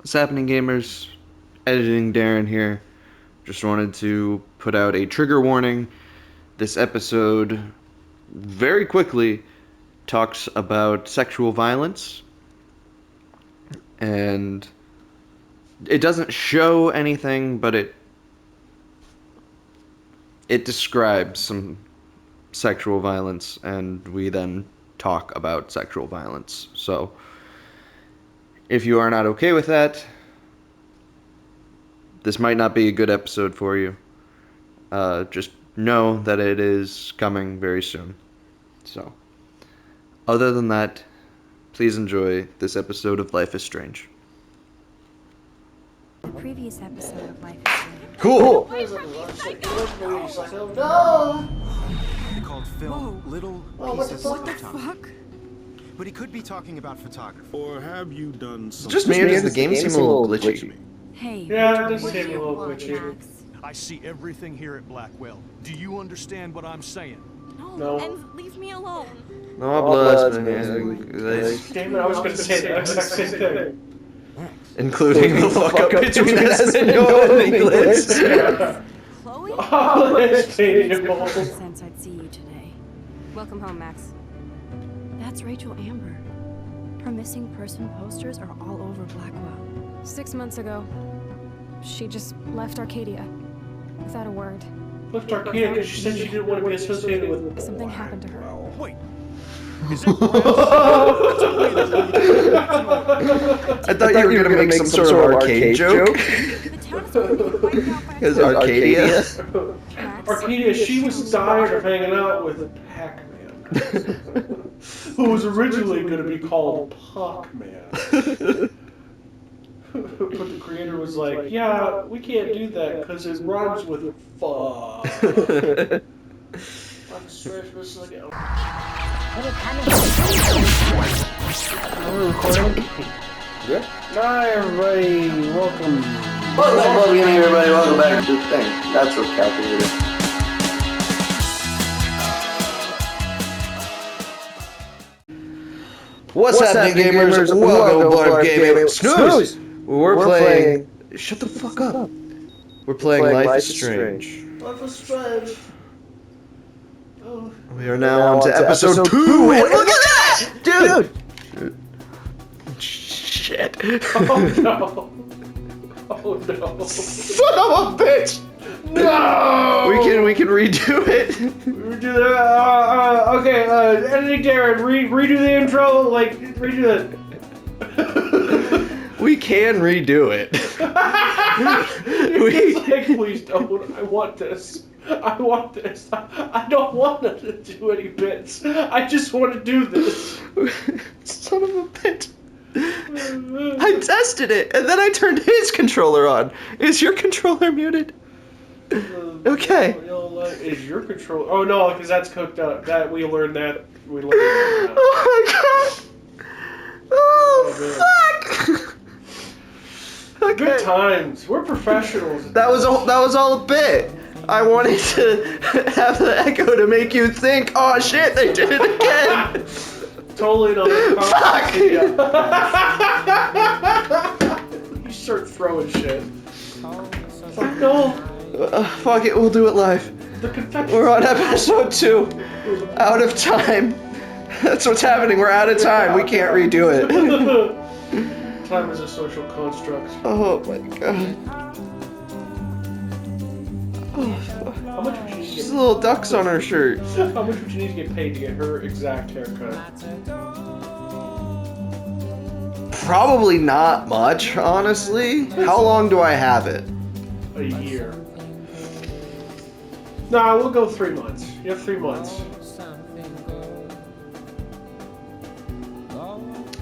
What's happening, gamers? Editing Darren here. Just wanted to put out a trigger warning. This episode very quickly talks about sexual violence, and it doesn't show anything, but it describes some sexual violence, and we then talk about sexual violence. So if you are not okay with that, this might not be a good episode for you. Just know that it is coming very soon. So, other than that, please enjoy this episode of Life is Strange. The previous episode of Life is Strange. Cool! They called film little pieces of photography. Fuck? But he could be talking about photography. Or have you done something? Just me, or does the game seem a little glitchy? Hey. Yeah, it does what seem do a you little want, glitchy. Max? I see everything here at Blackwell. Do you understand what I'm saying? No. And leave me alone. No hablas, Damn it, I was going to say the exact same thing. including the fuck up between Espanol and English. Chloe? Oh, it's painful. Since I'd see you today. Welcome home, Max. That's Rachel Amber. Her missing person posters are all over Blackwell. 6 months ago, she just left Arcadia without a word. Left Arcadia because she said she didn't want to be associated with. Something happened to her. Wait. Is it Brad? I thought you were gonna make some sort of arcade joke. The town is going to be wiped out by Because Arcadia. Max. Arcadia, she was tired of hanging out with Pac-Man, who was originally going to be called Pac-Man. But the creator was like, yeah, we can't do that because it rhymes with fuck. I'm straight for a second. Are we recording? Yeah. Hi, everybody. Welcome. Welcome again, everybody. Welcome back to the thing. That's what's calculated. What's happening, gamers? Welcome to Blood Gaming. Snooze! We're playing. Shut the fuck up. We're playing Life is Strange. Life is strange. Oh. We are now on to episode 2. And look at that! Dude! Shit. Oh no. Oh no. Son of a bitch! No! We can redo it. We do that. Okay, editing Darren, redo the intro, redo it. We can redo it. He's like, please don't. I want this. I want this. I don't want to do any bits. I just want to do this. Son of a bitch. I tested it, and then I turned his controller on. Is your controller muted? Okay. Is your controller? Oh no, because that's cooked up. That we learned that. Oh my god. Oh fuck. Okay. Good times. We're professionals. That was all a bit. I wanted to have the echo to make you think, oh shit, they did it again. Totally another Fuck! You start throwing shit. Fuck no. Fuck it, we'll do it live. The confection. We're on episode 2. Out of time. That's what's happening, we're out of time. We can't redo it. Time is a social construct. Oh my god. Oh, fuck. How much would you need to She's get? little ducks on her shirt. How much would you need to get paid to get her exact haircut? Probably not much, honestly. How long do I have it? A year. Nah, we'll go 3 months. You have 3 months.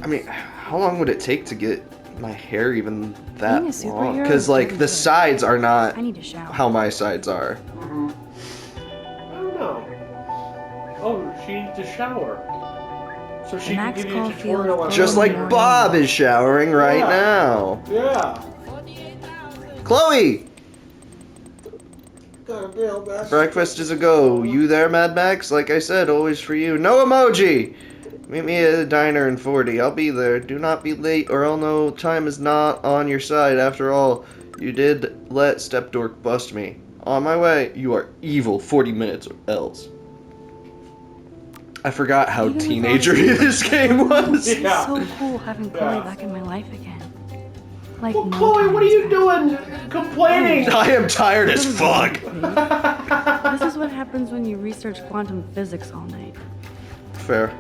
I mean, how long would it take to get my hair even that Being a long? superhero Because, is like, very the good. sides are not I need to shower. how my sides are. I don't know. Oh, she needs to shower. So she can Max give you a Caulfield tutorial on Just how like to- Bob is showering right Yeah. now. Yeah. Chloe! Got a bill, best. Breakfast is a go. You there, Mad Max? Like I said, always for you. No emoji! Meet me at a diner in 40. I'll be there. Do not be late, or I'll know time is not on your side. After all, you did let Stepdork bust me. On my way. You are evil. 40 minutes or else. I forgot how Even with all teenagery this game was. It's Yeah. so cool having Chloe back in my life again. Like, Well, no Chloe, time what are you has doing? Complaining. I am tired as fuck. passed. This is what happens when you research quantum physics all night. Fair.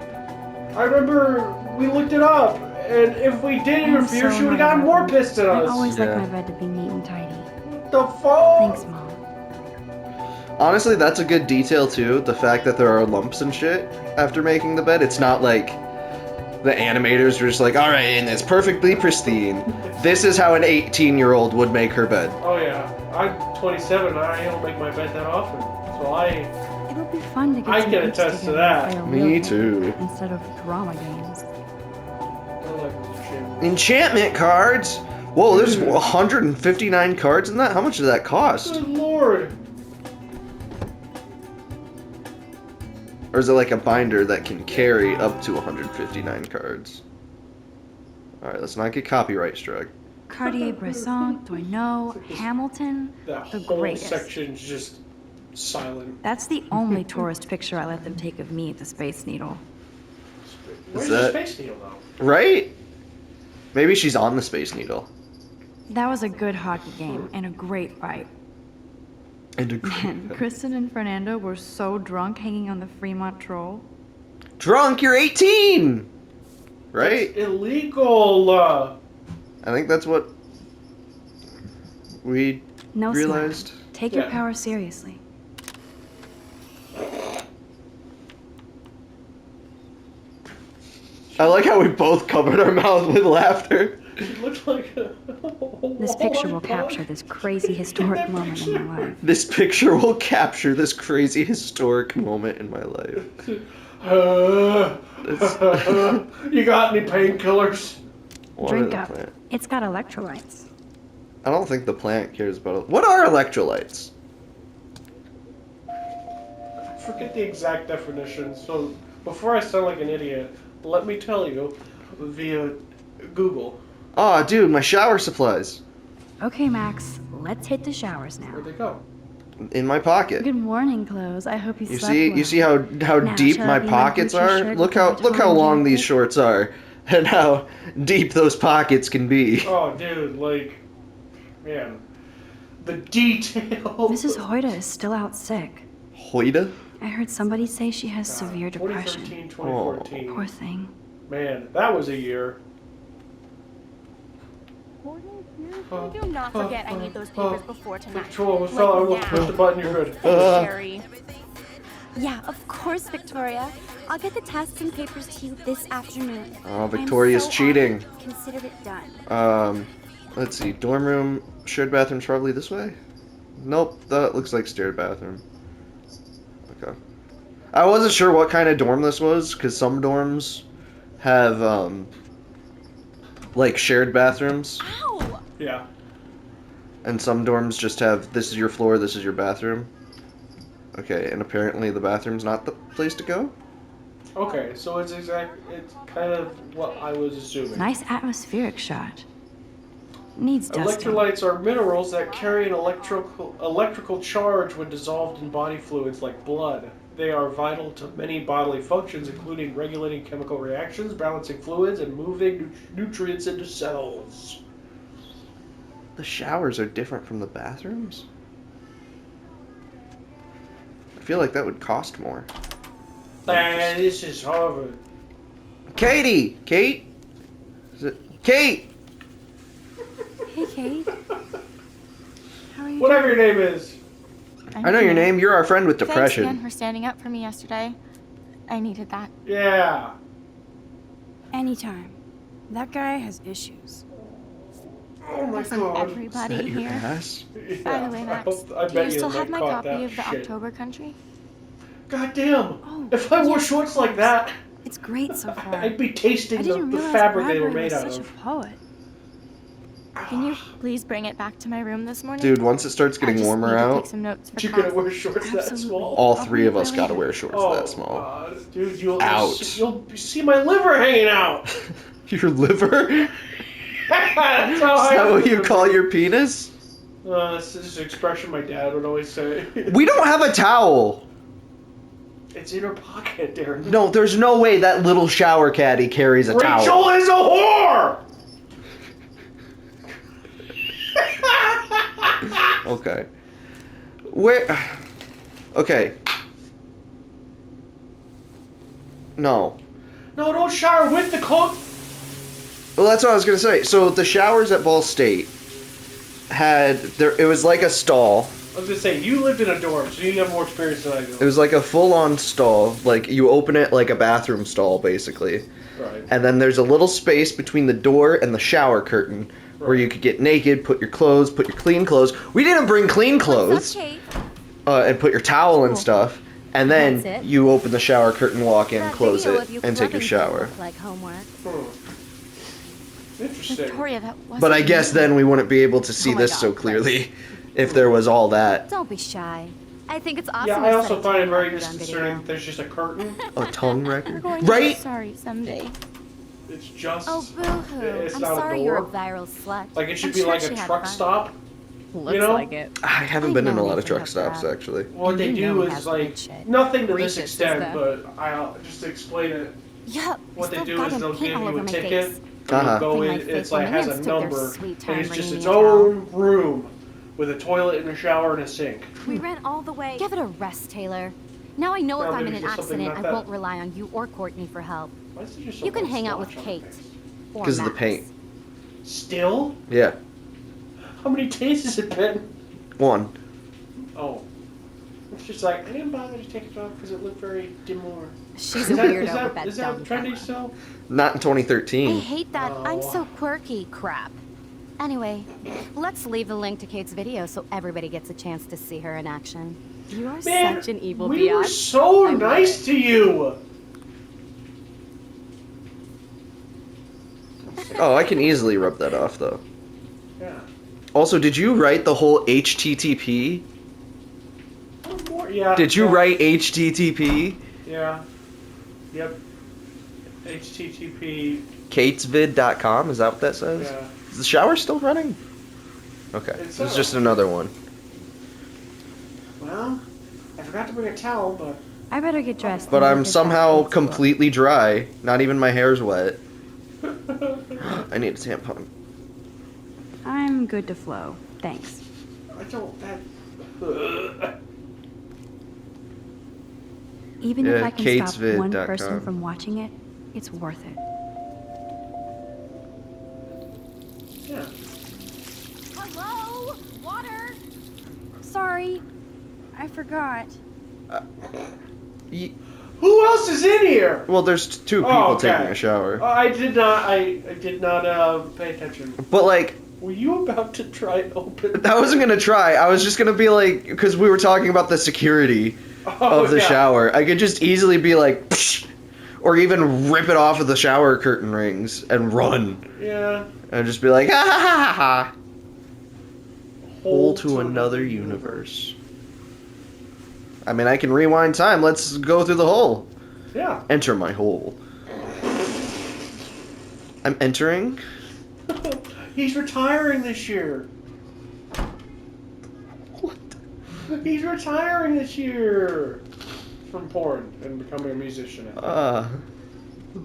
I remember we looked it up, and if we did I'm interfere, so she would have not gotten more happy. pissed at I us. always Yeah. like my bed to be neat and tidy. The fuck? Thanks, Mom. Honestly, that's a good detail too. The fact that there are lumps and shit after making the bed. It's not like the animators were just like, alright, and it's perfectly pristine. This is how an 18-year-old would make her bed. Oh yeah, I'm 27. I don't make my bed that often, so It'll be fun to get I some can beats attest to together that. and play a Me real game too. Instead of drama games. I like this shit. Enchantment cards? Whoa, there's 159 cards in that? How much did that cost? Good lord. Or is it like a binder that can carry up to 159 cards? Alright, let's not get copyright struck. Cartier-Bresson, Doisneau, Hamilton, That the whole greatest. section's just silent. That's the only tourist picture I let them take of me at the Space Needle. Where's that- the Space Needle though? Right? Maybe she's on the Space Needle. That was a good hockey game and a great fight. And a Man, Kristen and Fernando were so drunk hanging on the Fremont Troll. Drunk, you're 18! Right? It's illegal. I think that's what we No, realized. Smart. Take your Yeah. power seriously. I like how we both covered our mouths with laughter. It looks like a This picture will Wally capture Puck. this crazy historic moment in my life. This picture will capture this crazy historic moment in my life. You got any painkillers? Water Drink the up. plant. It's got electrolytes. I don't think the plant cares about it. What are electrolytes? Forget the exact definition. So before I sound like an idiot, let me tell you via Google. Aw, dude, my shower supplies. Okay, Max, let's hit the showers Where'd now. they go? In my pocket. Good morning, clothes. I hope you You slept see well. you see how Now, deep shall my I be my pockets Gucci are? shirt Look with how my long torn these jacket? shorts are and how deep those pockets can be. Oh, dude, like, man, the detail. Mrs. Hoyta is still out sick. Hoida? I heard somebody say she has severe depression. 2013, 2014. Poor thing. Man, that was a year. Do not forget I need those papers before tonight. Victoria, Like fella, I will now. push the button, you're good. Sherry. Yeah, of course, Victoria. I'll get the tests and papers to you this afternoon. Oh, I'm Victoria's so cheating. honored. Consider it done. Let's see. Dorm room, shared bathroom's probably this way? Nope, that looks like shared bathroom. Okay. I wasn't sure what kind of dorm this was, because some dorms have, like, shared bathrooms, Ow! Yeah. and some dorms just have, this is your floor, this is your bathroom. Okay, and apparently the bathroom's not the place to go? Okay, so it's kind of what I was assuming. Nice atmospheric shot. Needs dusting. Electrolytes are minerals that carry an electrical charge when dissolved in body fluids like blood. They are vital to many bodily functions, including regulating chemical reactions, balancing fluids, and moving nutrients into cells. The showers are different from the bathrooms? I feel like that would cost more. This is Harvard. Katie! Kate? Is it Kate? Hey, Kate. How are you Whatever your name is. I know your name. You're our friend with Thanks depression. again for standing up for me yesterday. I needed that. Yeah. Anytime. That guy has issues. Oh my Doesn't god. Is everybody that your here? ass? By the way, I Max, hope- I do bet you still they have my caught copy that of the shit. October Country? God damn. Oh, If I wore yes, shorts of like that, It's great so far. I'd be tasting I the didn't realize fabric they were Bradbury made was out such of. a poet. Can you please bring it back to my room this morning? Dude, once it starts I getting just warmer need to out, take some notes for You're class. gonna wear shorts that Absolutely. small? all I'll three of us leave gotta early. wear shorts Oh, that small. God. Dude, you'll Ouch. You'll see my liver hanging out. Your liver? That's Is how that what you call your penis? This is an expression my dad would always say. We don't have a towel. It's in her pocket, Darren. No, there's no way that little shower caddy carries a Rachel towel. is a whore! Okay. Where? Okay. No. No, don't shower with the coat. Well, that's what I was gonna say. So the showers at Ball State it was like a stall. I was gonna say, you lived in a dorm, so you have more experience than I do. It was like a full-on stall. Like, you open it like a bathroom stall, basically. Right. And then there's a little space between the door and the shower curtain where you could get naked, put your clothes, put your clean clothes. We didn't bring clean clothes. Kate? And put your towel and stuff. And That's then it? you open the shower curtain, walk in, That close video it, of you and take your clubbing shower. looked like homework. Interesting. Victoria, that wasn't But I guess me. then we wouldn't be able to see Oh my this God, so clearly if there was all that. Don't be shy. I think it's awesome. Yeah, you I set also a find it time very record on disconcerting video. that there's just a curtain. A tongue We're record? going to be Right? sorry someday. It's just... Oh, boo-hoo. It's I'm not a sorry you're a door. viral slut. Like, it should I'm be sure like she a had truck fun. stop. Looks know? like it. I haven't I've been in a known lot you of to truck have stops, that. actually. What they You do know he is, has like, good shit. nothing to Gracious, this is extent, that? but I'll just explain it. Yup. What I they still do is got they'll paint give all you over a my ticket. face. Uh-huh. You go Think in, my it's faithful like has a minions took their number, sweet and time it's just bringing its me a towel. own room with a toilet and a shower and a sink. We ran all the way. Give it a rest, Taylor. Now I know Well, if I'm in there's an just something accident, I not that- won't rely on you or Courtney for help. Why is there just so You can much hang out with splotch on my Kate. face? Or Because of the Max. paint. Still? Yeah. How many days has it been? One. Oh. It's just like, I didn't bother to take it off because it looked very demure. She's Is a that, weirdo is that, with that is that dumb trendy camera. still? Not in I 2013. hate that I'm Oh. so quirky crap. Anyway, let's leave the link to Kate's video so everybody gets a chance to see her in action. You are Man, such an evil we were biatch. so I love nice to you. Oh, I can easily rub that off, though. Yeah. Also, did you write the whole HTTP? Yeah. Did you yeah, write HTTP? Yeah. Yep. HTTP. Katesvid.com? Is that what that says? Yeah. Is the shower still running? Okay. It's It's just another one. Well, I forgot to bring a towel, but I better get dressed. But and I'm look at that somehow Facebook. completely dry. Not even my hair's wet. I need a tampon. I'm good to flow. Thanks. I don't. That. Even if Yeah, I can stop one katesvid.com. person from watching it, it's worth it. Yeah. Hello? Water? Sorry, I forgot. Who else is in here? Well, there's two people Oh, okay. taking a shower. I did not. I did not pay attention. But, like, Were you about to try and open? I wasn't gonna try. I was just gonna be like, because we were talking about the security Oh, of the yeah. shower. I could just easily be like, psh, or even rip it off of the shower curtain rings and run. Yeah. And just be like, ha ha ha ha ha. Hole to another another universe. I mean, I can rewind time. Let's go through the hole. Yeah. Enter my hole. I'm entering. He's retiring this year. What? He's retiring this year from porn and becoming a musician.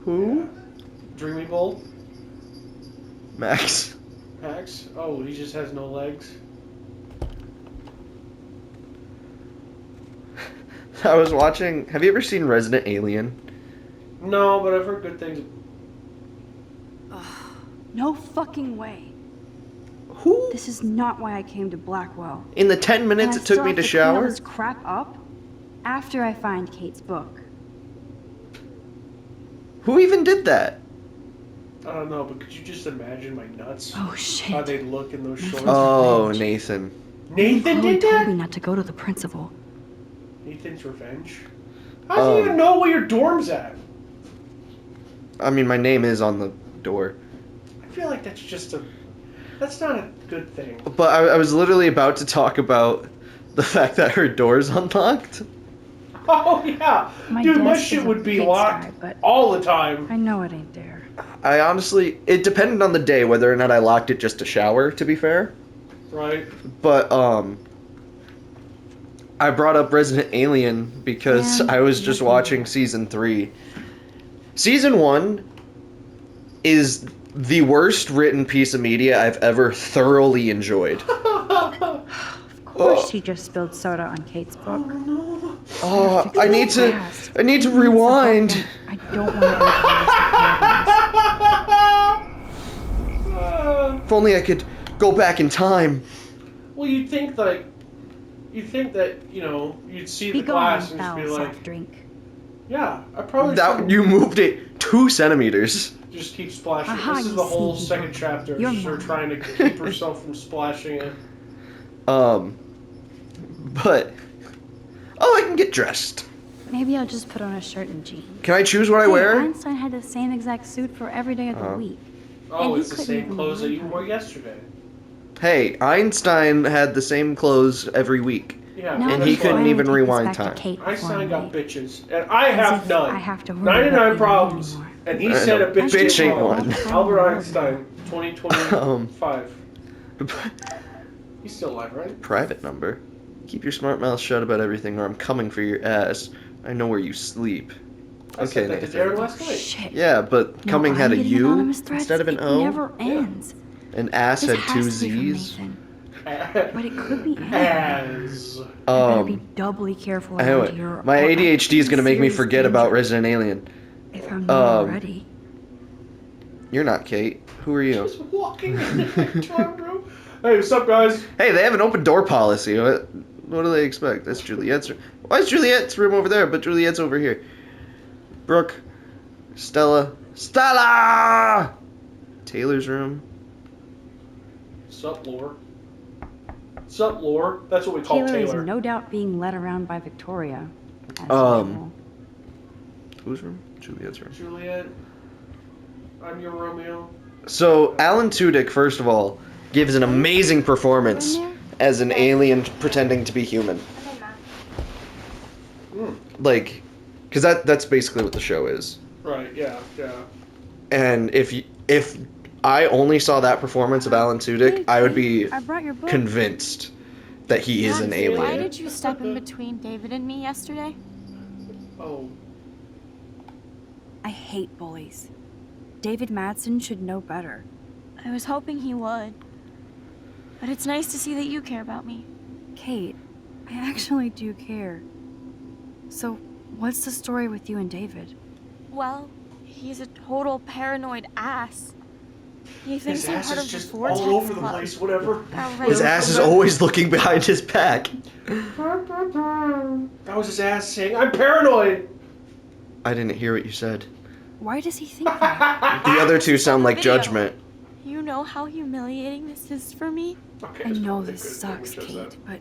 Who? Dreamy Bold? Max. Max? Oh, he just has no legs. I was watching. Have you ever seen Resident Alien? No, but I've heard good things. No fucking way. Who? This is not why I came to Blackwell. In the 10 minutes And I it took still me have to clean all shower? this crap up after I find Kate's book. Who even did that? I don't know, but could you just imagine my nuts? Oh How shit. they'd look in those shorts. Oh, Nathan. Nathan Chloe did told that? me not to go to the principal. Nathan's revenge? How does he even know where your dorm's at? I mean, my name is on the door. I feel like that's just a... That's not a good thing. But I was literally about to talk about the fact that her door's unlocked. Oh yeah, dude, my shit would be locked all the time. I know it ain't there. I honestly, it depended on the day whether or not I locked it just to shower, to be fair. Right. But, I brought up Resident Alien because I was just watching Season 3. Season 1 is the worst written piece of media I've ever thoroughly enjoyed. Of course she just spilled soda on Kate's book. Oh, I need to rewind. I don't want to. If only I could go back in time. Well, you'd think that, you know, you'd see Be the glass gone, and just be foul like, soft drink. yeah, I probably That you moved it 2 centimeters. just keep splashing. Aha, This is you the whole sneaky second boy. chapter. You're Just her mine. trying to keep herself from splashing it. But I can get dressed. Maybe I'll just put on a shirt and jeans. Can I choose what I Hey, wear? Einstein had the same exact suit for every day of the week. Oh, And he it's the couldn't same even clothes that believe you it. wore yesterday. Hey, Einstein had the same clothes every week. Yeah, No, And that's he why couldn't why even don't we take this rewind back to time. Kate before Einstein I'm got late? bitches, and I As have if none. I have to worry about 99 being problems, anymore. and he I said know. a bitch Bitch ain't wrong. one. Albert Einstein, 2025. Um, He's still alive, right? Private number. Keep your smart mouth shut about everything, or I'm coming for your ass. I know where you sleep. I said that to Nathan. Darren last night. Shit. Yeah, but No, coming I'm had a getting U anonymous threats. instead of an It O, never ends. and ass This had has 2 to be from Z's. Nathan. But it could be anyone. As I better be Um, doubly careful around anyway, here. my or I'm ADHD is in gonna make me serious forget about danger. Resident Alien. If I'm not um, already. You're not Kate. Who are you? just walking in the toilet room. Hey, what's up, guys? Hey, they have an open door policy. What do they expect? That's Juliet's room. Why is Juliet's room over there, but Juliet's over here? Brooke, Stella, Taylor's room. Sup, Lore? Sup, Lore? That's what we call Taylor Taylor. is no doubt being led around by Victoria. As Um, usual. Whose room? Juliet's room. Juliet, I'm your Romeo. So Alan Tudyk, first of all, gives an amazing performance as an alien pretending to be human. Like, because that's basically what the show is. Right, yeah. And if I only saw that performance of Alan Tudyk, I would be I brought your book. convinced that he is an Why alien. did you step in between David and me yesterday? Oh, I hate bullies. David Madsen should know better. I was hoping he would. But it's nice to see that you care about me. Kate, I actually do care. So, what's the story with you and David? Well, he's a total paranoid ass. He thinks his I'm ass part is of just the Vortex all over the Club. place, whatever. His ass is always looking behind his back. That was his ass saying, I'm paranoid! I didn't hear what you said. Why does he think that? The other two sound like Video. judgment. You know how humiliating this is for me? Okay, I it's know probably this good sucks, that we chose Kate, but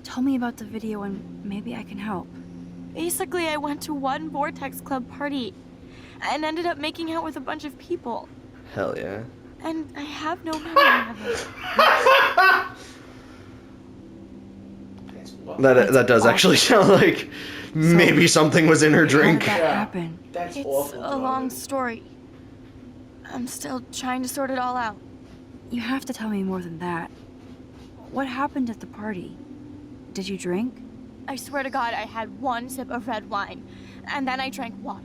tell me about the video and maybe I can help. Basically, I went to one Vortex Club party and ended up making out with a bunch of people. Hell yeah. And I have no memory of it. That does actually sound like maybe something was in her How did drink. that Yeah. happen? That's It's awful. a long story. I'm still trying to sort it all out. You have to tell me more than that. What happened at the party? Did you drink? I swear to God, I had one sip of red wine, and then I drank water.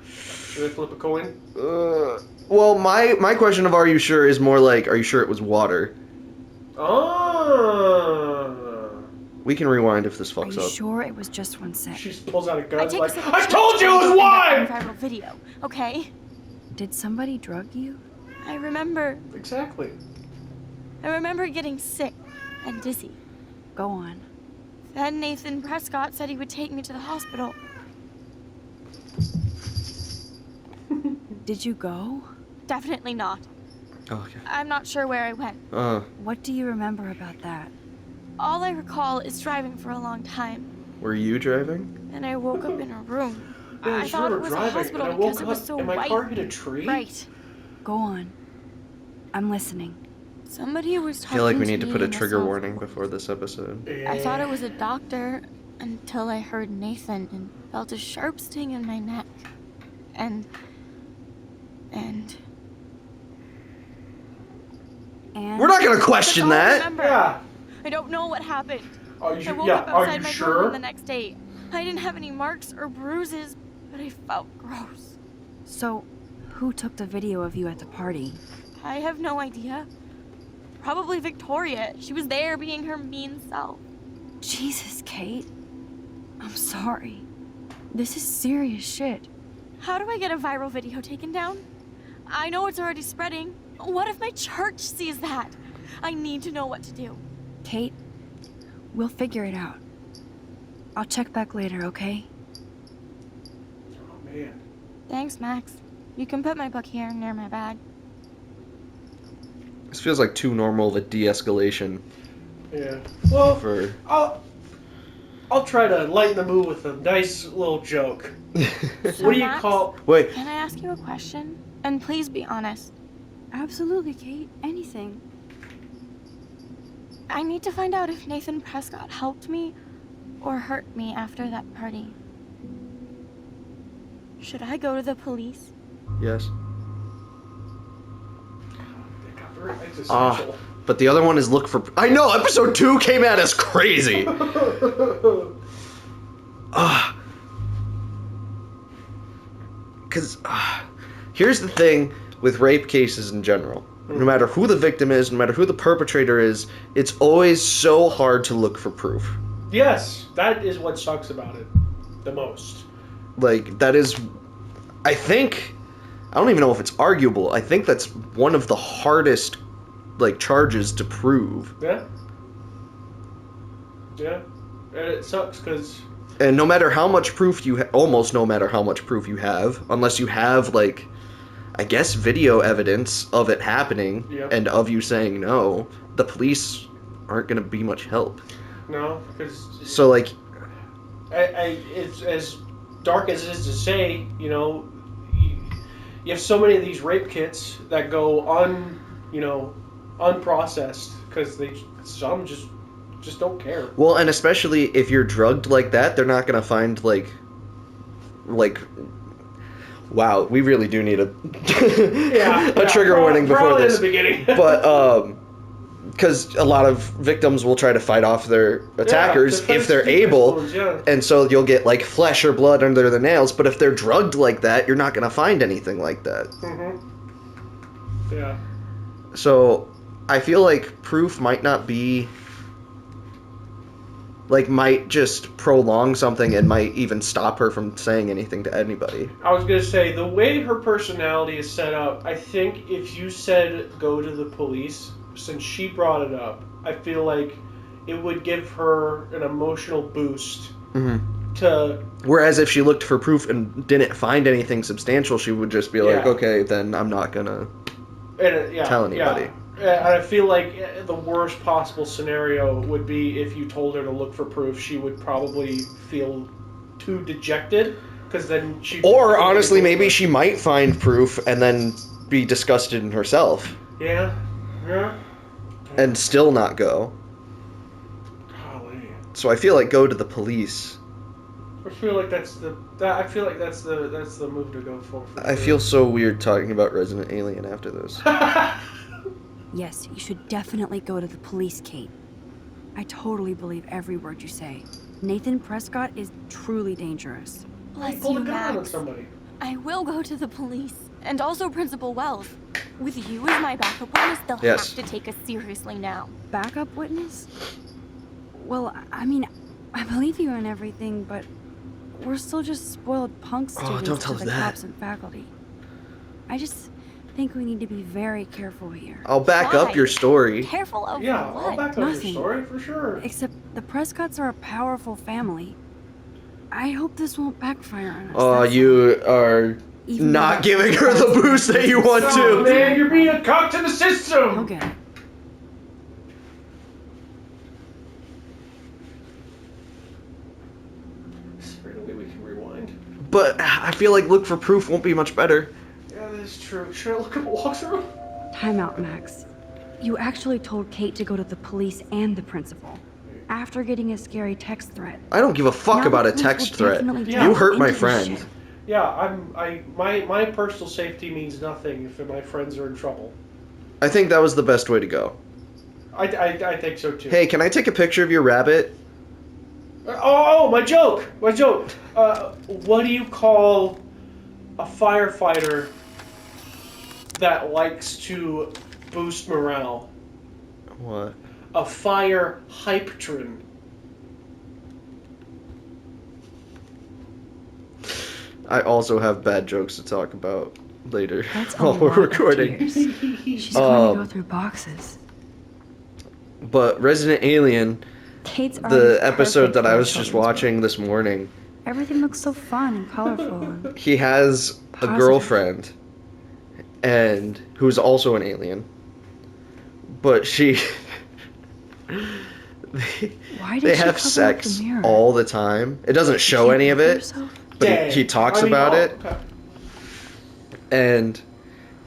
Should I flip a coin? Well, my question of are you sure is more like, are you sure it was water? Oh. We can rewind if this Are fucks you up. sure it was just one sip? She just pulls out a I gun take like, a sip of I told you it was in that wine! viral video, okay? Did somebody drug you? I remember Exactly. getting sick and dizzy. Go on. Then Nathan Prescott said he would take me to the hospital. Did you go? Definitely not. Oh, okay. I'm not sure where I went. What do you remember about that? All I recall is driving for a long time, Were you driving? and I woke up in a room. I sure, thought we're it was driving, a hospital and I because woke it was up so and my white. car hit a tree. Right. Go on. I'm listening. Somebody was I talking feel like we to need to me put a in trigger soft warning voice. before this episode. Yeah. I thought it was a doctor until I heard Nathan and felt a sharp sting in my neck. And And We're not gonna question That's all I that. remember. Yeah. I don't know what happened. Are I you, woke yeah, up are outside you my sure? dorm room the next day. I didn't have any marks or bruises, but I felt gross. so, who took the video of you at the party? I have no idea. Probably Victoria. She was there being her mean self. Jesus, Kate. I'm sorry. This is serious shit. How do I get a viral video taken down? I know it's already spreading. What if my church sees that? I need to know what to do. Kate, we'll figure it out. I'll check back later, okay? Oh man. Thanks, Max. You can put my book here near my bag. This feels like too normal of a de-escalation Yeah. Well, for. I'll try to lighten the mood with a nice little joke. So, What do you Max, call? Wait. Can I ask you a question? And please be honest. Absolutely, Kate. Anything. I need to find out if Nathan Prescott helped me or hurt me after that party. Should I go to the police? Yes. It got very existential. But the other one is look for. I know. Episode 2 came out as crazy. Because here's the thing with rape cases in general. No matter who the victim is, no matter who the perpetrator is, it's always so hard to look for proof. Yes, that is what sucks about it the most. Like, that is. I think. I don't even know if it's arguable. I think that's one of the hardest, like, charges to prove. Yeah. Yeah. And it sucks because. And no matter how much proof you almost no matter how much proof you have, unless you have, like, I guess video evidence of it happening Yep. and of you saying no, the police aren't going to be much help. No, because. So, like, It's as dark as it is to say, you know, you have so many of these rape kits that go unprocessed because some just don't care. well, and especially if you're drugged like that, they're not going to find, like, wow, we really do need a trigger warning before probably this. in the beginning. But, because a lot of victims will try to fight off their attackers if they're able, and so you'll get, like, flesh or blood under the nails, but if they're drugged like that, you're not going to find anything like that. Mm-hmm. Yeah. So, I feel like proof might not be, like, might just prolong something and might even stop her from saying anything to anybody. I was going to say, the way her personality is set up, I think if you said go to the police, since she brought it up, I feel like it would give her an emotional boost to... Whereas if she looked for proof and didn't find anything substantial, she would just be like, Yeah. okay, then I'm not gonna tell anybody. Yeah. And I feel like the worst possible scenario would be if you told her to look for proof, she would probably feel too dejected, because then she... Or, honestly, maybe she might find proof and then be disgusted in herself. Yeah. Yeah. And still not go. Golly. So I feel like go to the police. I feel like that's the move to go for. I feel so weird talking about Resident Alien after this. Yes, you should definitely go to the police, Kate. I totally believe every word you say. Nathan Prescott is truly dangerous. Bless Pull you, a gun on Max. somebody. I will go to the police. And also Principal Wells. With you as my backup witness, they'll Yes. have to take us seriously now. Backup witness? Well, I mean, I believe you and everything, but we're still just spoiled punk students don't tell to her the that. cops and faculty. I just think we need to be very careful here. I'll back Why? up your story. Careful of Yeah, what? I'll back up your Nothing. story for sure. Except the Prescotts are a powerful family. I hope this won't backfire on us. Oh, that's you are Even not though- giving her the boost that you want Oh, to. man, you're being a cock to the all. He'll system. get it. Is there any way we can rewind? But I feel like look for proof won't be much better. Yeah, that's true. Should I look up a walkthrough? Time out, Max. You actually told Kate to go to the police and the principal after getting a scary text threat. I don't give a fuck Now about the a police text will threat. definitely Yeah. You delve hurt my into this friend. shit. Yeah, my personal safety means nothing if my friends are in trouble. I think that was the best way to go. I think so too. Hey, can I take a picture of your rabbit? Oh, my joke! My joke! What do you call a firefighter that likes to boost morale? What? A fire hyptron. I also have bad jokes to talk about later That's a while we're lot of recording. tears. She's going to go through boxes. But Resident Alien, Kate's the episode that I was just watching this morning, Everything looks so fun and colorful. And he has a Positive. girlfriend and who's also an alien. But she why did they she have cover sex up the mirror? all the time. It doesn't show She any of covered it, herself? but Dang. he talks I mean, about oh, it. okay. And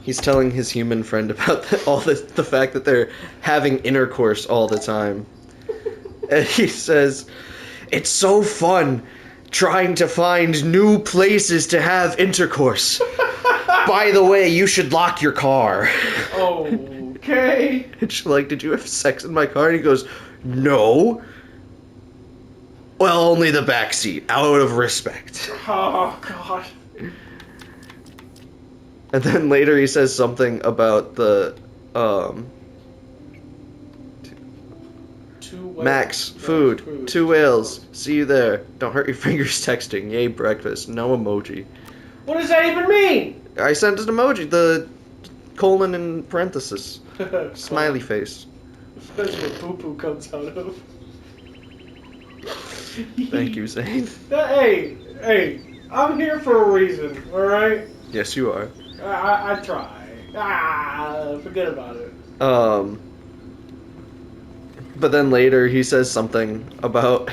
he's telling his human friend about the fact that they're having intercourse all the time. And he says, "It's so fun trying to find new places to have intercourse. By the way, you should lock your car." Okay. And she's like, "Did you have sex in my car?" And he goes, "No. Well, only the back seat, out of respect." Oh, God. And then later he says something about the Two whales. Max, food, 2 whales, see you there. Don't hurt your fingers texting. Yay, breakfast. No emoji. What does that even mean? I sent an emoji, the colon in parenthesis. Smiley face. That's what poo-poo comes out of. Thank you, Zane. Hey, I'm here for a reason, alright? Yes, you are. I try. Forget about it. But then later he says something about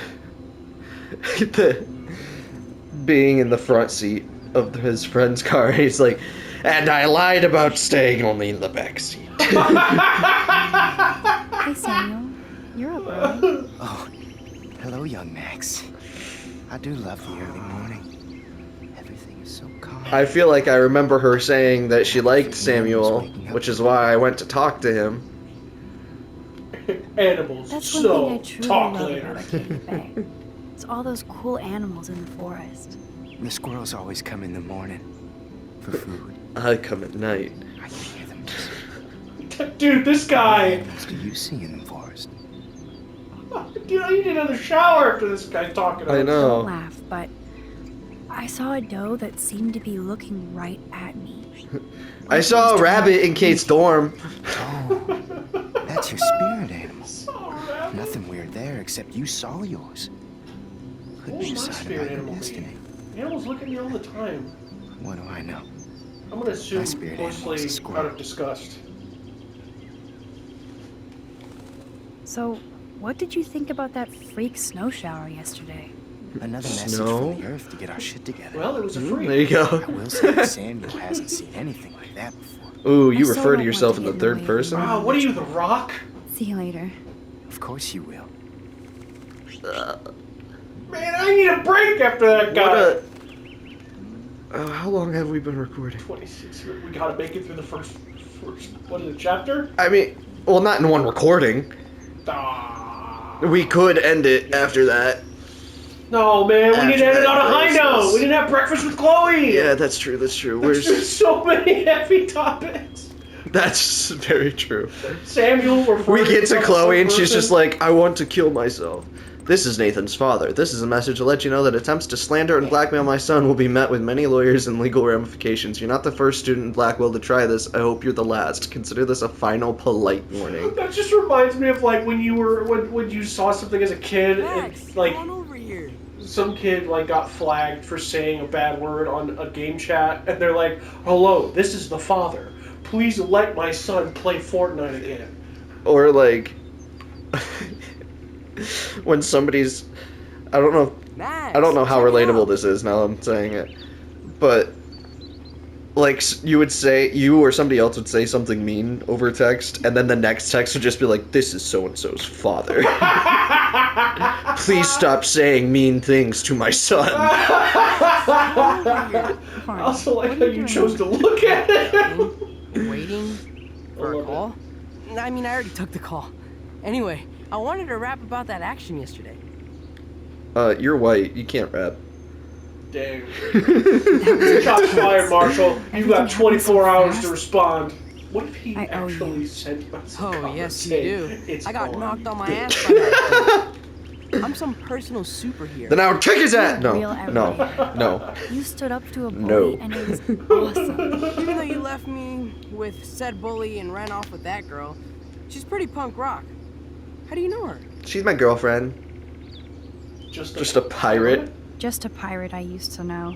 being in the front seat of his friend's car. He's like, "And I lied about staying only in the back seat." Hey, Samuel. You're up early. Oh, hello, young Max. I do love the early morning. Everything is so calm. I feel like I remember her saying that she liked Samuel, which is why I went to talk to him. Animals. That's one so thing I truly talk love later. about Katy Bay. It's all those cool animals in the forest. The squirrels always come in the morning for food. I come at night. I can hear them. Dude, this guy. What animals do you see in the forest? Dude, I need another shower after this guy talking. I know. Don't laugh, but I saw a doe that seemed to be looking right at me. I saw a rabbit in Kate's dorm. Oh, that's your spirit animal. Oh, rabbit. Nothing weird there except you saw yours. Could What be a was my sign spirit about your animal destiny. mean? Animals look at me all the time. What do I know? I'm gonna assume My spirit animal is a mostly squirrel. out of disgust. So, what did you think about that freak snow shower yesterday? Another message Snow? from the Earth to get our shit together. Well, it was a There freak. you I go. will say that Samuel hasn't seen anything like that before. Ooh, I you still refer don't to want yourself to in the get in the third way of person? your Wow, what are you, The Rock? See you later. Of course you will. Man, I need a break after that guy. How long have we been recording? 26. We gotta make it through the first what is it, chapter? I mean, well, not in one recording. Ah. We could end it after that. No, man, we need to end it on a high After that note. We didn't have breakfast with Chloe. Yeah, that's true. That's true. There's Where's just so many heavy topics. that's very true. Samuel, We get to Chloe and she's person. just like, "I want to kill myself." This is Nathan's father. This is a message to let you know that attempts to slander and blackmail my son will be met with many lawyers and legal ramifications. You're not the first student in Blackwell to try this. I hope you're the last. Consider this a final polite warning. That just reminds me of like when you were when you saw something as a kid and like some kid like got flagged for saying a bad word on a game chat and they're like, "Hello, this is the father. Please let my son play Fortnite again." Or like when somebody's, I don't know Max, I don't know how check it relatable out. this is now I'm saying it, but like you would say, you or somebody else would say something mean over text, and then the next text would just be like, "This is so and so's father. Please stop saying mean things to my son." I also like how you chose to look at it. Waiting for a call? I mean, I already took the call. Anyway, I wanted to rap about that action yesterday. You're white. You can't rap. Dang. Shots fired, Marshall. You've got 24 hours to respond. What if he actually said Oh, yes, you do. It's I got on. knocked on my ass by that thing. I'm some personal superhero. Then I would kick his ass. No, Real no. You stood up to a bully No. and it was awesome. Even though you left me with said bully and ran off with that girl, she's pretty punk rock. How do you know her? She's my girlfriend. Just a pirate. Just a pirate I used to know.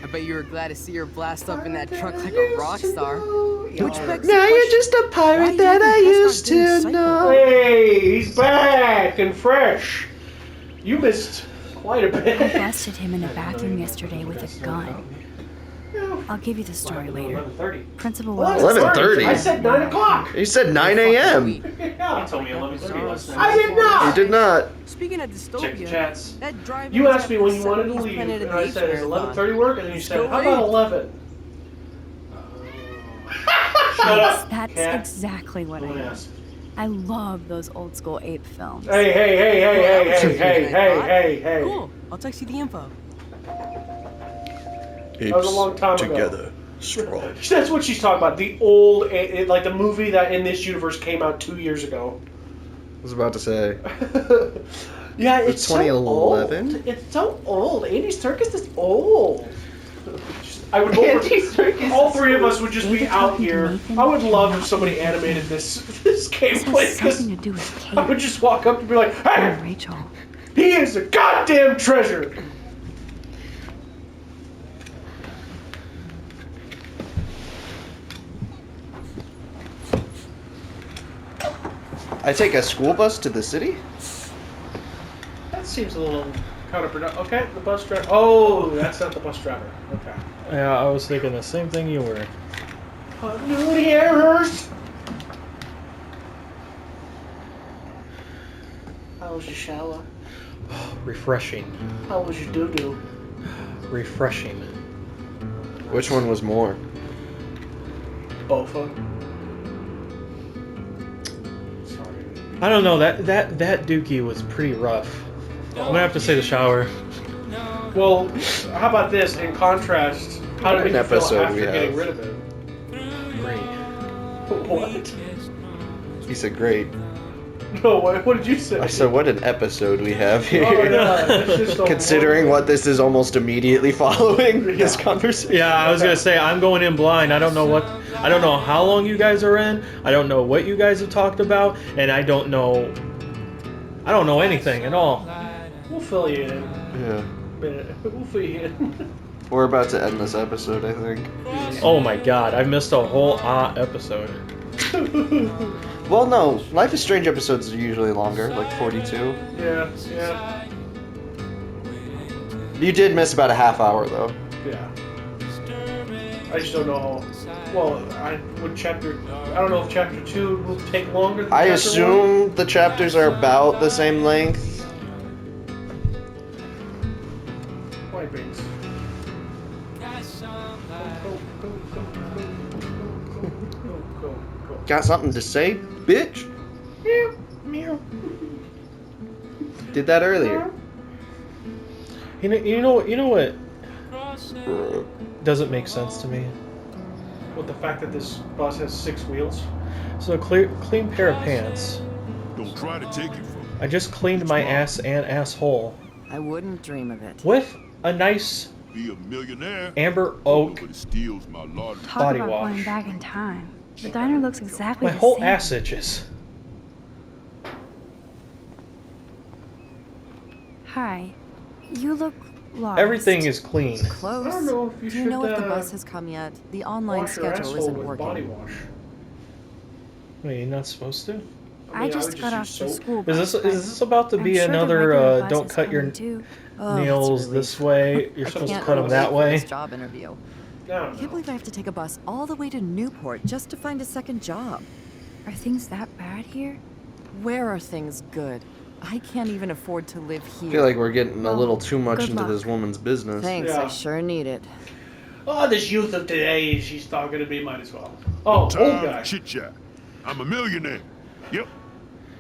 I bet you were glad to see her blast up in that truck like a rock star. Which begs the Now you're question, just a why pirate do that you I think used Prescott didn't to psycho? know. Hey, he's back and fresh. You missed quite a I bit. busted him in a bathroom yesterday with a gun. I'll give you the story later. 11:30. Principal Wells. 11:30? I said 9 o'clock. He said 9 a.m. Yeah. He told me 11:30 last night. I did not. He did not. Speaking of Check the dystopia, chats. that drive You asked me when you wanted to leave, and I said, is 11:30 work? And then you said, how about 11? Shut up, That's cat. exactly what I Don't am. ask. I love those old school ape films. Hey, hey, hey, hey, hey, hey, hey, hey, hey, hey. Cool. I'll text you the info. Apes was a long time ago. together, strong. That's what she's talking about. The old, like the movie that in this universe came out 2 years ago. I was about to say. Yeah, it's 2011? So old. It's so old. Andy Serkis is old. I would all three of us would just be out here. I would love if somebody animated this This gameplay has because something to do with I would Kate just walk up and be like, "Hey, and Rachel. he is a goddamn treasure." I take a school bus to the city? That seems a little counterproductive. Okay, the bus driver. Oh, that's not the bus driver. Okay. Yeah, I was thinking the same thing you were. Continuity errors. How was your shower? Refreshing. How was your doo-doo? Refreshing. Which one was more? Bofa. I don't know, that dookie was pretty rough. I'm gonna have to say the shower. Well, how about this? In contrast, how did What you an feel episode after we getting have. rid of it? Great. What? He said great. No, what did you say? I said, what an episode we have here. Oh, yeah, it's just a Considering what this is almost immediately following this conversation. Yeah, I was gonna say I'm going in blind. I don't know how long you guys are in. I don't know what you guys have talked about, and I don't know anything at all. We'll fill you in. Yeah. We'll fill you in. We're about to end this episode, I think. Oh my god, I missed a whole episode. Well, no. Life is Strange episodes are usually longer, like 42. Yeah, yeah, You did miss about a half hour, though. yeah. I just don't know. Well, I don't know if chapter 2 will take longer than I chapter assume the chapters are about the same length. 1. White beans. Go. Got something to say, bitch? Meow, meow. Did that earlier. You know what doesn't make sense to me? With the fact that this bus has 6 wheels. So clean pair of pants. Don't try to take it from me. I just cleaned my ass and asshole I wouldn't dream of it. with a nice Be a millionaire. amber oak. But it steals my lottery. Talk Body about wash. going back in time. The diner looks exactly My the whole same. ass itches. Hi. You look lost. Everything is clean. I don't know if you Do should you know if the bus uh, has come yet? The online wash your schedule asshole isn't with working. body wash. Wait, you're not supposed to? I just would got off use the soap. school Is bus. this but is this about to I'm be sure the another regular bus don't is cut your coming too. Oh, Neil's that's a this relief. way. You're I supposed to can't cut him wait that for way. this job interview. No, I can't believe I have to take a bus all the way to Newport just to find a second job. Are things that bad here? Where are things good? I can't even afford to live here. I feel like we're getting a little too much good into luck. this woman's business. Thanks, Yeah. I sure need it. Oh, this youth of today, she's talking to me, might as well. Oh, old guy. Chit chat. I'm a millionaire. Yep.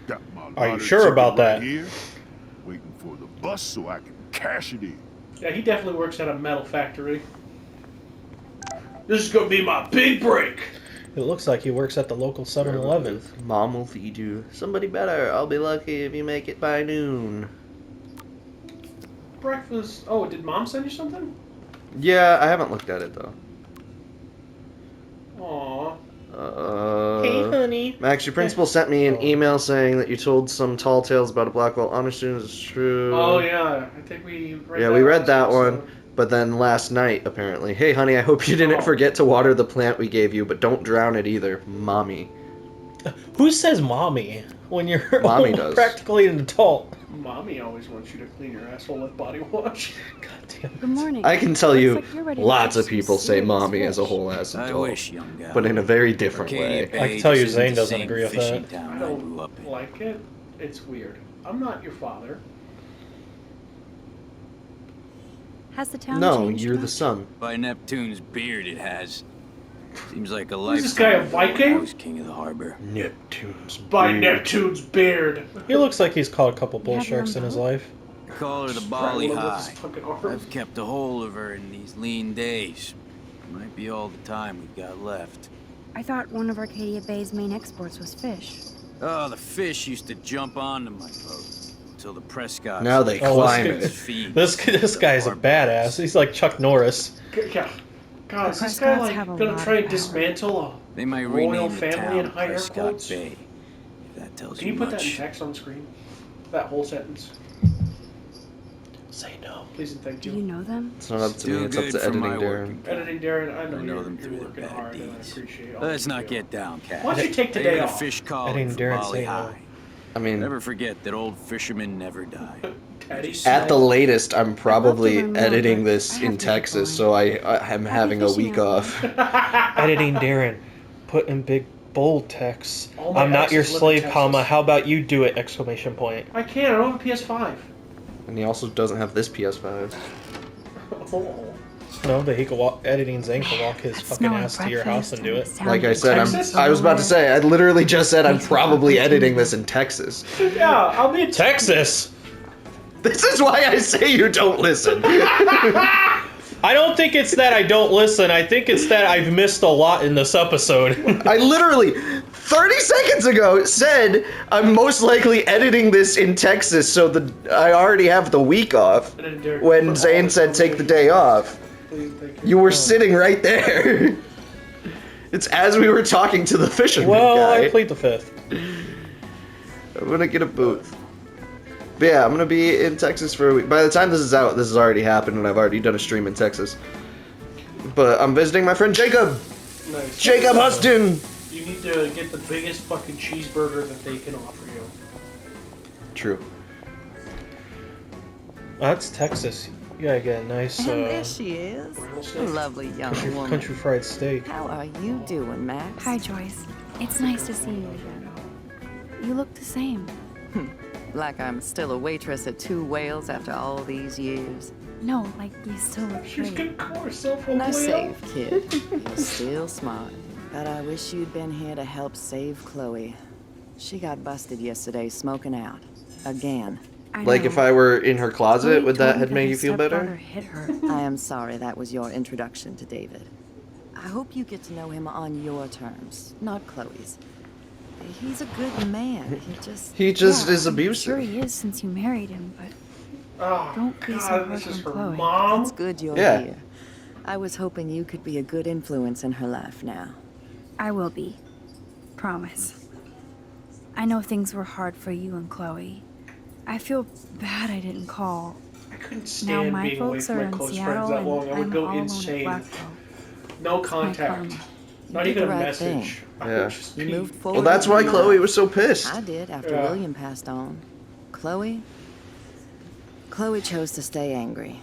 Got my Are you lottery sure ticket about right that? Here, waiting for the bus so I can cash it in. Yeah, he definitely works at a metal factory. This is gonna be my big break. It looks like he works at the local 7-Eleven. Mom will feed you. Somebody better. I'll be lucky if you make it by noon. Breakfast. Oh, did Mom send you something? Yeah, I haven't looked at it though. Aw. Hey, honey. Max, your principal sent me an email saying that you told some tall tales about a Blackwell honor student. Is it true? Oh yeah, I think we read Yeah, that we read last that one. episode. But then last night, apparently. Hey, honey, I hope you didn't Oh. forget to water the plant we gave you, but don't drown it either. Mommy. Who says mommy when you're Mommy does. practically an adult? Mommy always wants you to clean your asshole with body wash. God damn. Good morning. I can tell Looks you, like you're ready to lots have of some people say serious mommy as a fish. whole ass I adult. wish, young gal. But in a very different Arcadia way. Bay I can tell you just Zane isn't the doesn't same agree with fishing that. town I I grew up don't in. like it. It's weird. I'm not your father. Has the town No, changed you're the much? son. By Neptune's beard, it has. Seems like a Who's this guy, a lifetime ago Viking? I was king of the harbor. Neptune's By beard. Neptune's beard. He looks like he's caught a couple bull You have your sharks own in his boat? life. I call her the Strangle Bali him with High. his fucking arm. I've kept a hold of her in these lean days. Might be all the time we've got left. I thought one of Arcadia Bay's main exports was fish. Oh, the fish used to jump onto my boat until the Prescott. Now they Oh, climb this it. feed. This guy's a badass. He's like Chuck Norris. Yeah. God, is this Prescotts guy like have a gonna lot try of and power. dismantle They might a royal rename the family town in high air Prescott quotes? Bay. If that tells Can you put that in much. text on screen? That whole sentence. Say no. Please and thank Do you. you know them? It's not up to Still me, it's up good to for editing my Darren. working kind. Editing Darren, I know, I know you're, them you're through their working bad hard and I deeds. appreciate all Let's you not do. get downcast. Why don't you take They today got a off? fish I calling didn't for dare Bali say no. High. I mean, Never forget that old fishermen never die. Teddy. at the latest, I'm probably learn more, editing but this I have in to get Texas, going. so I'm having a fishing week out off. Editing Darren. Put in big bold text. All my I'm not your exes live in slave, comma. Texas. How about you do it? Exclamation point. I can't, I don't have a PS5. And he also doesn't have this PS5. Oh. No, but he could walk. Editing Zane could walk his That fucking smell of ass to your house and do it. breakfast Like I said, Texas? I was about to say, I literally just said I'm Makes me probably happy. editing this in Texas. Yeah, I'll be Texas. This is why I say you don't listen. I don't think it's that I don't listen. I think it's that I've missed a lot in this episode. I literally, 30 seconds ago, said I'm most likely editing this in Texas, so I already have the week off. When Zane said take the day off, Please and thank you were sitting right there. It's as we were talking to the fisherman Well, guy. I plead the fifth. I'm gonna get a booth. But yeah, I'm gonna be in Texas for a week. By the time this is out, this has already happened, and I've already done a stream in Texas. But I'm visiting my friend Jacob. Nice. Jacob Huston. You need to get the biggest fucking cheeseburger that they can offer you. True. That's Texas. You gotta get a nice And there she is. A lovely young woman. country fried steak. How are you doing, Max? Hi, Joyce. It's nice to see you again. You look the same. Like I'm still a waitress at Two Whales after all these years. No, like you still look She's great. gonna call herself a Nice whale. save, kid. You're still smart. But I wish you'd been here to help save Chloe. She got busted yesterday smoking out. Again. Like if I were in her closet, Chloe would told that me have made her you feel stepfather better? hit her. I am sorry that was your introduction to David. I hope you get to know him on your terms, not Chloe's. He's a good man. He just is I'm abusive. sure he is since you married him, but Oh, don't be so God, hard this is on her Chloe. mom. It's good you're Yeah. here. I was hoping you could be a good influence in her life now. I will be. Promise. I know things were hard for you and Chloe. I feel bad I didn't call. I couldn't Now stand my being away folks from are my in close Seattle friends that and long. I would I'm go all alone at insane. Blackwell. No It's my contact. karma. Not did even a the right message. thing. I Yeah. would just You be- moved forward. Well, that's why with your Chloe life. was so pissed. I did after Yeah. William passed on. Chloe Chloe chose to stay angry.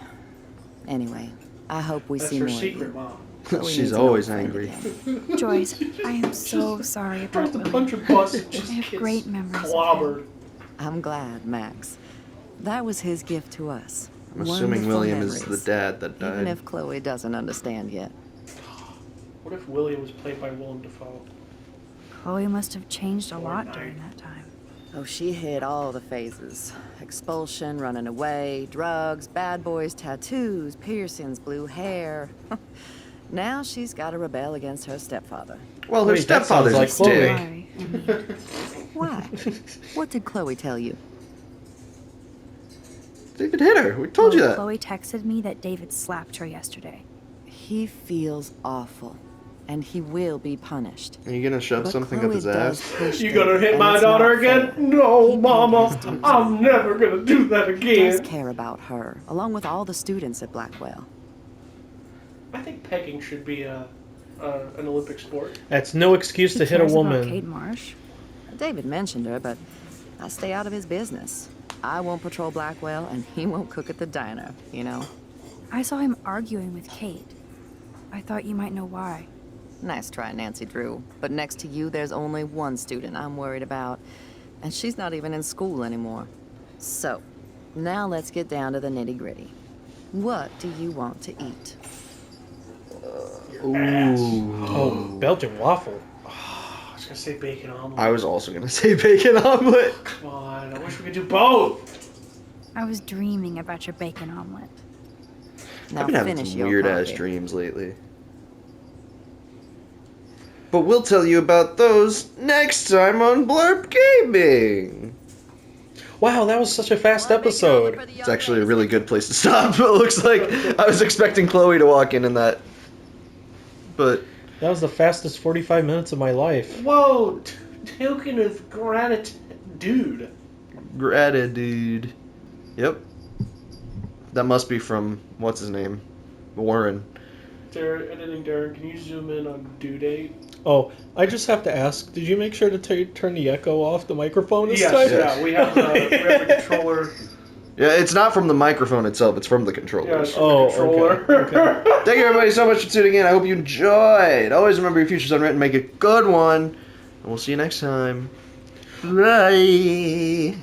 Anyway, I hope we That's see her more. secret, Mom. Chloe She's needs an always old friend angry. again. Joyce, I am so sorry about Tries to Willie. punch a bus and just I have gets great memories of him. clobbered. I'm glad, Max. That was his gift to us. I'm assuming Wonderful William is the memories. dad that Even died. if Chloe doesn't understand yet. What if William was played by Willem Dafoe? Chloe must have changed a lot during that time. Oh, she hit all the phases. Expulsion, running away, drugs, bad boys, tattoos, piercings, blue hair. Now she's got to rebel against her stepfather. Well, her Wait, that sounds stepfather's like a Chloe. dick. Why? What did Chloe tell you? David hit her. We told you that. Chloe texted me that David slapped her yesterday. He feels awful, and he will be punished. Are you gonna shove But something Chloe up his does ass? push You David, gonna hit and my it's daughter not fair. again? No, Mama. I'm never gonna do that He does again. care about her, along with all the students at Blackwell. I think pegging should be an Olympic sport. That's no excuse to He hit a cares about woman. Kate Marsh. David mentioned her, but I stay out of his business. I won't patrol Blackwell, and he won't cook at the diner, you know? I saw him arguing with Kate. I thought you might know why. Nice try, Nancy Drew. But next to you, there's only one student I'm worried about, and she's not even in school anymore. So, now let's get down to the nitty-gritty. What do you want to eat? Ooh. Oh, Belgian waffle. I was gonna say bacon omelet. I was also gonna say bacon omelet. Come on, I wish we could do both. I was dreaming about your bacon omelet. Now I've been having finish some your weird ass coffee. dreams lately. But we'll tell you about those next time on Blarp Gaming. Wow, that was such a fast episode. It's actually a really good place to stop. It looks like I was expecting Chloe to walk in that. But That was the fastest 45 minutes of my life. Whoa, token of gratitude. Dude. gratitude. Yep. That must be from, what's his name? Warren. Editing Darren, can you zoom in on due date? Oh, I just have to ask, did you make sure to turn the echo off the microphone this Yes, time? yeah, we have the controller. Yeah, it's not from the microphone itself, it's from the controller. Yeah, it's from the controller. Thank you everybody so much for tuning in. I hope you enjoyed. Always remember your future's unwritten. Make a good one. And we'll see you next time. Bye.